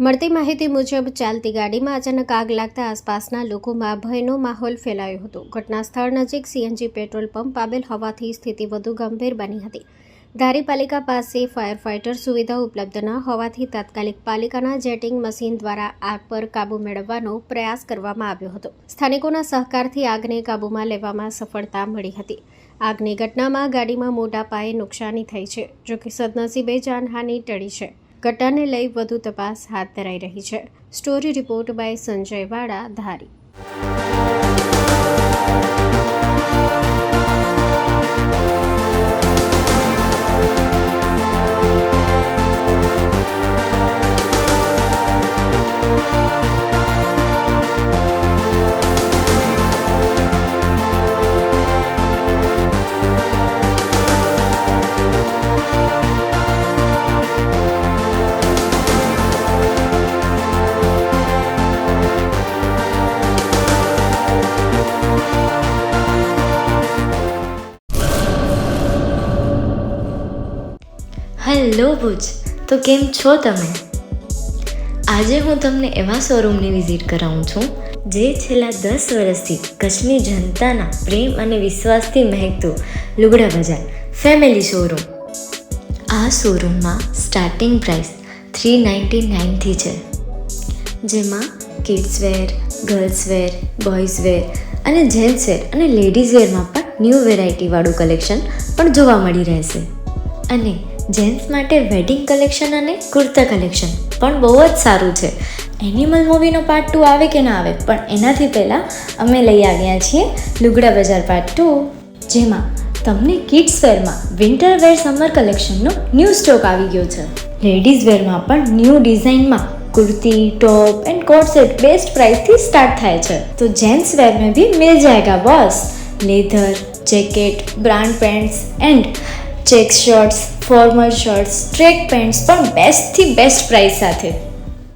મળતી માહિતી મુજબ ચાલતી ગાડીમાં અચાનક આગ લાગતા આસપાસના લોકોમાં ભયનો માહોલ ફેલાયો હતો. ઘટના સ્થળ નજીક સીએનજી પેટ્રોલ પંપ આવેલ હોવાથી સ્થિતિ વધુ ગંભીર બની હતી. ધારી પાલિકા પાસે ફાયર ફાઇટર સુવિધા ઉપલબ્ધ ન હોવાથી તાત્કાલિક પાલિકાના જેટિંગ મશીન દ્વારા આગ પર કાબૂ મેળવવાનો પ્રયાસ કરવામાં આવ્યો હતો. સ્થાનિકોના સહકારથી આગને કાબૂમાં લેવામાં સફળતા મળી હતી. આગની ઘટનામાં ગાડીમાં મોટા પાયે નુકસાની થઈ છે, જોકે સદનસીબે જાનહાનિ ટળી છે. ઘટનાને લઈ વધુ તપાસ હાથ ધરાઈ રહી છે. સ્ટોરી રિપોર્ટ બાય સંજય વાડા, ધારી. હેલો ભુજ, તો કેમ છો તમે? આજે હું તમને એવા શોરૂમની વિઝિટ કરાવું છું જે છેલ્લા 10 વર્ષથી કચ્છની જનતાના પ્રેમ અને વિશ્વાસથી મહેકતું લુગડા બજાર ફેમિલી શોરૂમ. આ શોરૂમમાં સ્ટાર્ટિંગ પ્રાઇસ 399થી છે, જેમાં kids wear, girls wear, boys wear અને જેન્ટ્સ વેર અને લેડીઝ વેરમાં પણ ન્યૂ વેરાયટીવાળું કલેક્શન પણ જોવા મળી રહેશે. અને જેન્ટ્સ માટે વેડિંગ કલેક્શન અને કુર્તા કલેક્શન પણ બહુ જ સારું છે. એનિમલ મૂવીનો પાર્ટ 2 આવે કે ના આવે, પણ એનાથી પહેલાં અમે લઈ આવ્યા છીએ લુગડા બજાર પાર્ટ 2, જેમાં તમને કિડ્સ વેરમાં વિન્ટર વેર સમર કલેક્શનનો ન્યૂ સ્ટોક આવી ગયો છે. લેડીઝ વેરમાં પણ ન્યૂ ડિઝાઇનમાં kurti, top and coat set best price थी स्टार्ट थाय छे. तो जेंट्स वेर में भी मिल जाएगा boss. Leather, jacket, brand pants and check shirts, formal shirts, track pants પણ બેસ્ટ થી બેસ્ટ પ્રાઇસ સાથે.